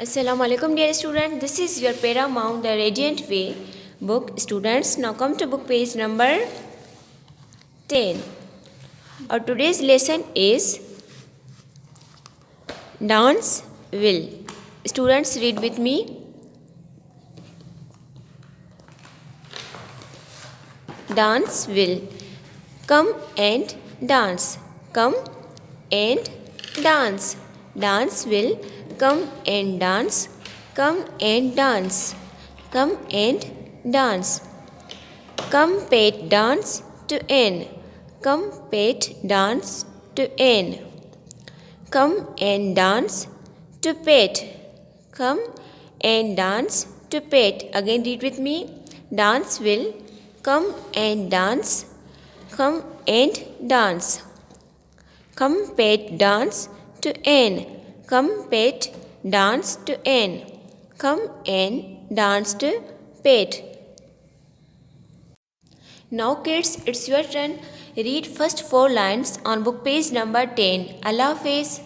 Assalamu alaikum dear student, this is your Paramount the Radiant Way book. Students, now come to book page number 10. Our today's lesson is Dance Will. Students, read with me. Dance will. Come and dance. Come and dance. Dance will. Come and dance. Come and dance. Come and dance. Come pet dance to end. Come pet dance to end. Come and dance to pet. Come and dance to pet. Again read with me. Dance will. Come and dance. Come and dance. Come pet dance to end. Come pet dance to end. Come and dance to pet. Now kids, it's your turn. Read first 4 lines on book page number 10. Allah Hafiz.